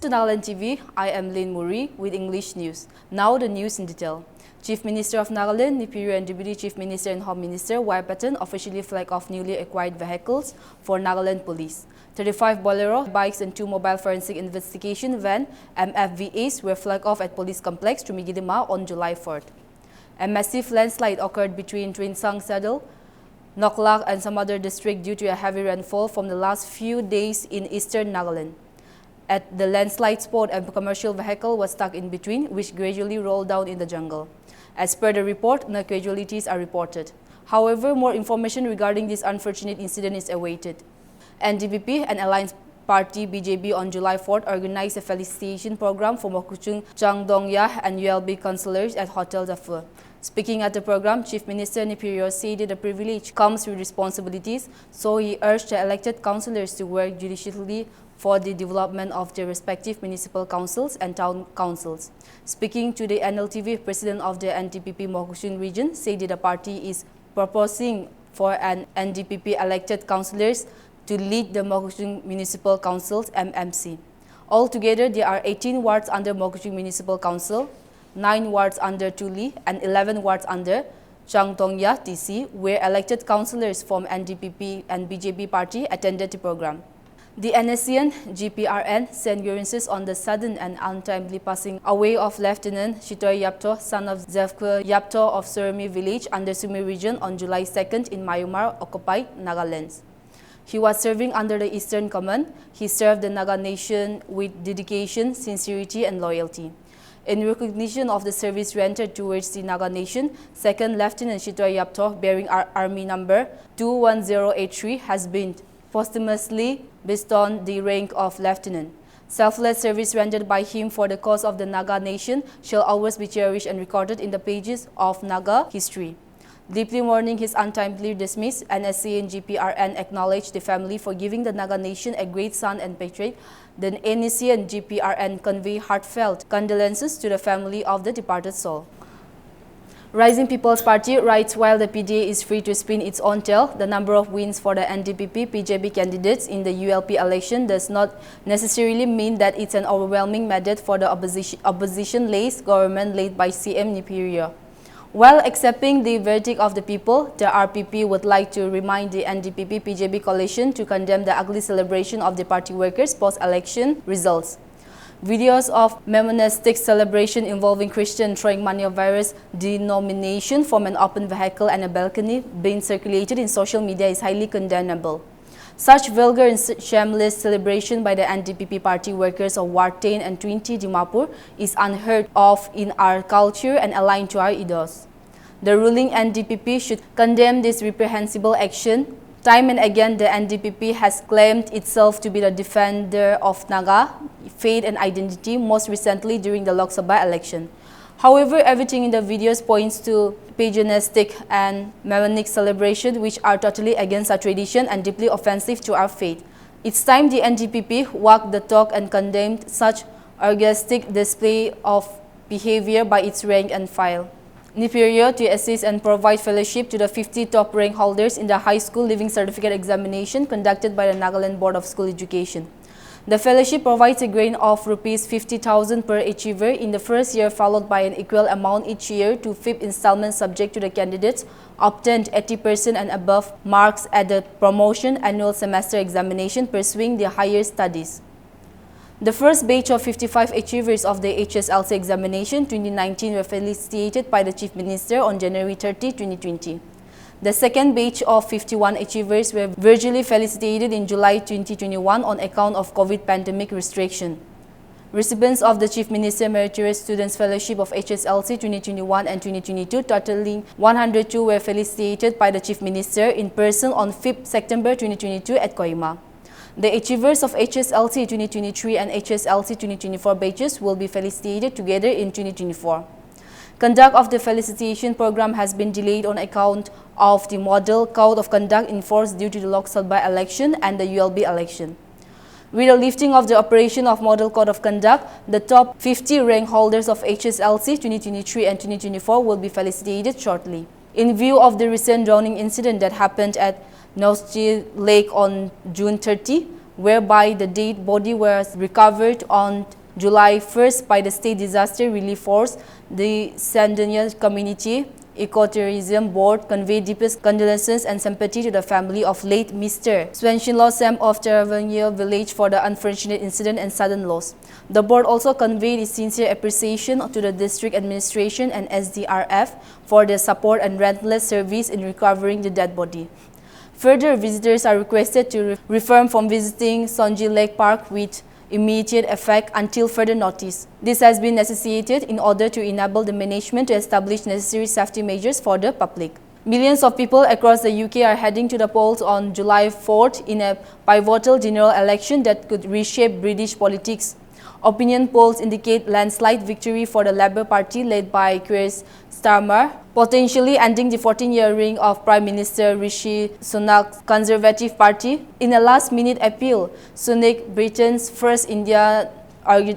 To Nltv, I am Lynn Murray with English News. Now the news in detail. Chief Minister of Nagaland, Npiru, and Deputy Chief Minister and Home Minister Waipatan officially flag off newly acquired vehicles for Nagaland Police. 35 Bolero bikes and 2 mobile forensic investigation van (MFVAs) were flagged off at Police Complex Tumigidima on July 4th. A massive landslide occurred between Trinsang Saddle, Noklak, and some other district due to a heavy rainfall from the last few days in eastern Nagaland. At the landslide spot, a commercial vehicle was stuck in between, which gradually rolled down in the jungle. As per the report, no casualties are reported. However, more information regarding this unfortunate incident is awaited. NDPP and Alliance Party BJB on July 4th organized a felicitation program for Mokuchung Changdongya and ULB councillors at Hotel Zafur. Speaking at the program, Chief Minister Npiru said that the privilege comes with responsibilities, so he urged the elected councillors to work judiciously for the development of their respective municipal councils and town councils. Speaking to the Nltv, President of the NDPP Mokuchung region said that the party is proposing for an NDPP elected councillors to lead the Mokuchung Municipal Council's MMC. Altogether, there are 18 wards under Mokuchung Municipal Council, 9 wards under Tuli, and 11 wards under Changdongya TC, where elected councillors from NDPP and BJB party attended the program. The NSCN GPRN sent grievances on the sudden and untimely passing away of Lieutenant Shitoy Yapto, son of Zefke Yapto of Surmi village under Sumi region on July 2nd in Mayumar, occupied Nagaland. He was serving under the Eastern Command. He served the Naga nation with dedication, sincerity, and loyalty. In recognition of the service rendered towards the Naga nation, 2nd Lieutenant Shitoy Yapto, bearing Army number 21083, has been posthumously bestowed the rank of lieutenant. Selfless service rendered by him for the cause of the Naga nation shall always be cherished and recorded in the pages of Naga history. Deeply mourning his untimely dismiss, NSCN GPRN acknowledged the family for giving the Naga nation a great son and patriot. The NSCN GPRN convey heartfelt condolences to the family of the departed soul. Rising People's Party writes, while the PDA is free to spin its own tale, the number of wins for the NDPP-PJB candidates in the ULP election does not necessarily mean that it's an overwhelming mandate for the opposition-laced government led by CM Npiru. While accepting the verdict of the people, the RPP would like to remind the NDPP-PJB coalition to condemn the ugly celebration of the party workers' post-election results. Videos of Memonistic celebration involving Christian throwing money of various denomination from an open vehicle and a balcony being circulated in social media is highly condemnable. Such vulgar and shameless celebration by the NDPP party workers of Ward 10 and 20 Dimapur is unheard of in our culture and aligned to our ethos. The ruling NDPP should condemn this reprehensible action. Time and again, the NDPP has claimed itself to be the defender of Naga faith and identity, most recently during the Lok Sabha election. However, everything in the videos points to paganistic and Maronite celebration, which are totally against our tradition and deeply offensive to our faith. It's time the NDPP walked the talk and condemned such orgiastic display of behavior by its rank and file. Npiru to assist and provide fellowship to the 50 top rank holders in the high school living certificate examination conducted by the Nagaland Board of School Education. The fellowship provides a grant of Rs 50,000 per achiever in the first year, followed by an equal amount each year to 5th installment subject to the candidates obtained 80% and above marks at the promotion annual semester examination pursuing their higher studies. The first batch of 55 achievers of the HSLC examination 2019 were felicitated by the Chief Minister on January 30, 2020. The second batch of 51 achievers were virtually felicitated in July 2021 on account of COVID pandemic restriction. Recipients of the Chief Minister Meritorious Students Fellowship of HSLC 2021 and 2022, totaling 102, were felicitated by the Chief Minister in person on 5th September 2022 at Kohima. The achievers of HSLC 2023 and HSLC 2024 batches will be felicitated together in 2024. Conduct of the felicitation program has been delayed on account of the model code of conduct in force due to the Lok Sabha election and the ULB election. With the lifting of the operation of model code of conduct, the top 50 rank holders of HSLC 2023 and 2024 will be felicitated shortly. In view of the recent drowning incident that happened at Noschi Lake on June 30, whereby the dead body was recovered on July 1st by the State Disaster Relief Force. The Sandania Community Ecotourism Board conveyed deepest condolences and sympathy to the family of late Mr. Swenshinlo Sam of Taravanya village for the unfortunate incident and sudden loss. The board also conveyed its sincere appreciation to the district administration and SDRF for their support and relentless service in recovering the dead body. Further, visitors are requested to refrain from visiting Sonji Lake Park with immediate effect until further notice. This has been necessitated in order to enable the management to establish necessary safety measures for the public. Millions of people across the UK are heading to the polls on July 4th in a pivotal general election that could reshape British politics. Opinion polls indicate landslide victory for the Labour Party led by Keir Starmer, potentially ending the 14-year reign of Prime Minister Rishi Sunak's Conservative Party. In a last-minute appeal, Sunak, Britain's first Indian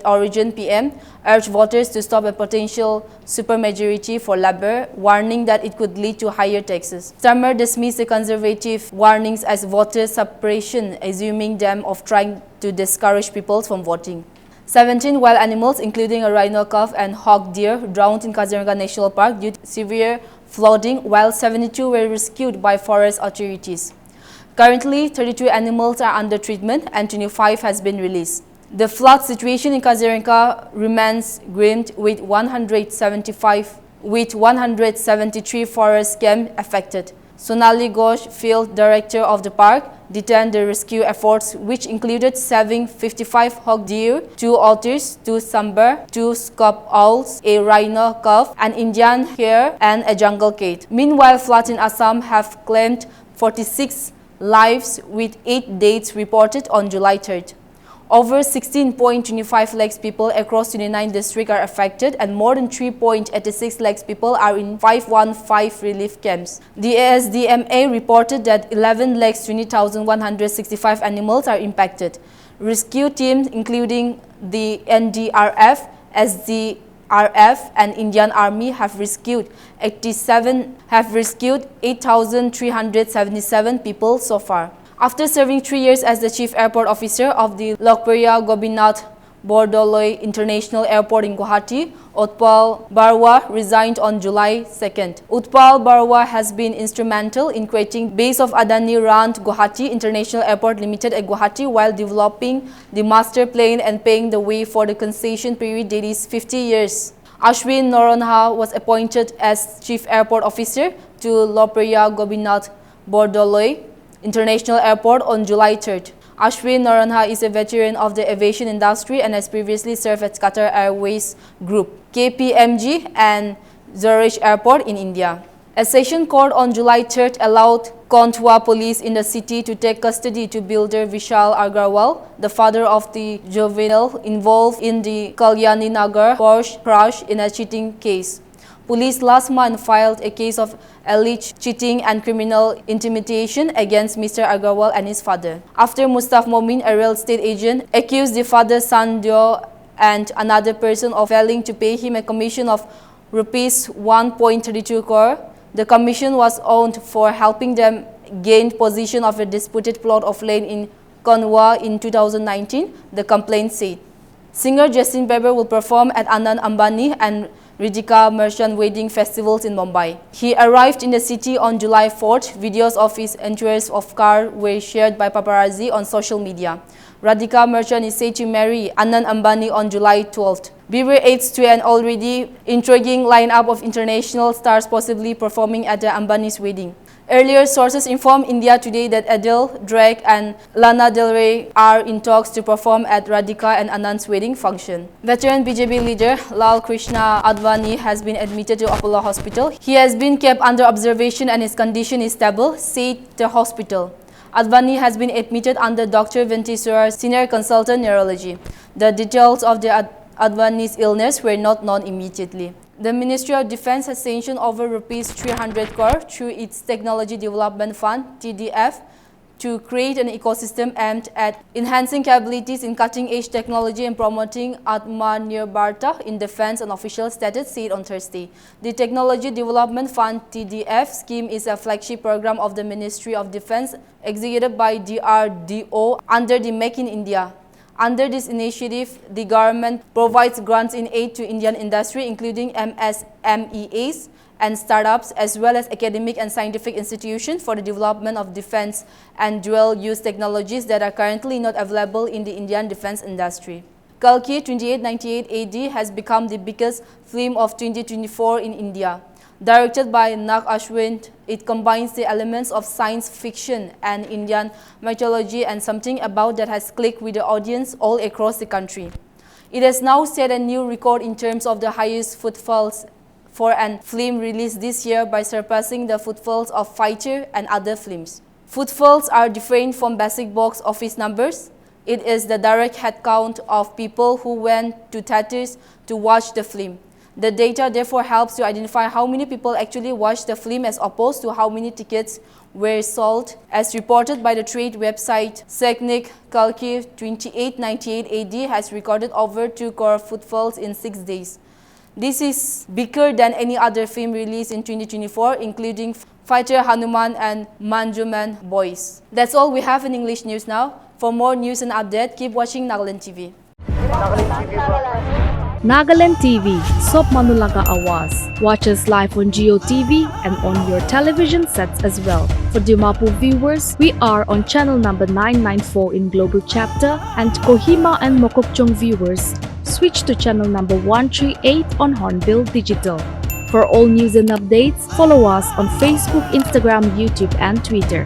origin PM, urged voters to stop a potential supermajority for Labour, warning that it could lead to higher taxes. Starmer dismissed the Conservative warnings as voter suppression, accusing them of trying to discourage people from voting. 17 wild animals, including a rhino calf and hog deer, drowned in Kaziranga National Park due to severe flooding, while 72 were rescued by forest authorities. Currently, 32 animals are under treatment and 25 has been released. The flood situation in Kaziranga remains grim with 173 forest camps affected. Sonali Ghosh, field director of the park, detailed the rescue efforts, which included saving 55 hog deer, 2 otters, 2 sambar, 2 scaup owls, a rhino calf, an Indian hare, and a jungle cat. Meanwhile, floods in Assam have claimed 46 lives, with 8 deaths reported on July 3rd. Over 16.25 lakhs people across 29 districts are affected, and more than 3.86 lakhs people are in 515 relief camps. The ASDMA reported that 11 lakhs 20,165 animals are impacted. Rescue teams, including the NDRF, SDRF, and Indian Army, have rescued 8,377 people so far. After serving 3 years as the Chief Airport Officer of the Lokpriya Gobinath Bordoloi International Airport in Guwahati, Utpal Barwa resigned on July 2nd. Utpal Barwa has been instrumental in creating base of Adani-run Guwahati International Airport Limited at Guwahati while developing the master plan and paving the way for the concession period that is 50 years. Ashwin Noronha was appointed as Chief Airport Officer to Lokpriya Gobinath Bordoloi International Airport on July 3rd. Ashwin Noronha is a veteran of the aviation industry and has previously served at Qatar Airways Group, KPMG, and Zurich Airport in India. A session court on July 3rd allowed Kantwa police in the city to take custody to builder Vishal Agarwal, the father of the juvenile involved in the Kalyani Nagar Porsche crash in a cheating case. Police last month filed a case of alleged cheating and criminal intimidation against Mr. Agarwal and his father, after Mustaf Momin, a real estate agent, accused the father Sandhya and another person of failing to pay him a commission of rupees 1.32 crore. The commission was owed for helping them gain possession of a disputed plot of land in Kanwa in 2019, the complaint said. Singer Justin Bieber will perform at Anand Ambani and Radhika Merchant wedding festivals in Mumbai. He arrived in the city on July 4th. Videos of his entrance of car were shared by paparazzi on social media. Radhika Merchant is said to marry Anand Ambani on July 12th. Bieber adds to an already intriguing lineup of international stars possibly performing at the Ambani's wedding. Earlier sources informed India Today that Adele, Drake, and Lana Del Rey are in talks to perform at Radhika and Anand's wedding function. Veteran BJP leader Lal Krishna Advani has been admitted to Apollo Hospital. He has been kept under observation and his condition is stable, said the hospital. Advani has been admitted under Dr. Ventisura, senior consultant neurology. The details of the Advani's illness were not known immediately. The Ministry of Defense has sanctioned over rupees 300 crore through its Technology Development Fund (TDF) to create an ecosystem aimed at enhancing capabilities in cutting-edge technology and promoting Atmanirbharta in defense, an official status said on Thursday. The Technology Development Fund (TDF) scheme is a flagship program of the Ministry of Defense executed by DRDO under the Make in India. Under this initiative, the government provides grants in aid to Indian industry, including MSMEs and startups, as well as academic and scientific institutions for the development of defense and dual-use technologies that are currently not available in the Indian defense industry. Kalki 2898 AD has become the biggest film of 2024 in India. Directed by Nag Ashwin, it combines the elements of science fiction and Indian mythology, and something about that has clicked with the audience all across the country. It has now set a new record in terms of the highest footfalls for an film released this year by surpassing the footfalls of Fighter and other films. Footfalls are different from basic box office numbers. It is the direct headcount of people who went to theaters to watch the film. The data therefore helps to identify how many people actually watched the film as opposed to how many tickets were sold. As reported by the trade website Seknik, Kalki 2898 AD has recorded over 2 crore footfalls in 6 days. This is bigger than any other film released in 2024, including Fighter Hanuman and Manjuman Boys. That's all we have in English news now. For more news and updates, keep watching Nltv. Nagaland TV, Sob Manulaga Awas. Watch us live on Geo TV and on your television sets as well. For Dimapur viewers, we are on channel number 994 in Global Chapter, and Kohima and Mokokchung viewers, switch to channel number 138 on Hornbill Digital. For all news and updates, follow us on Facebook, Instagram, YouTube, and Twitter.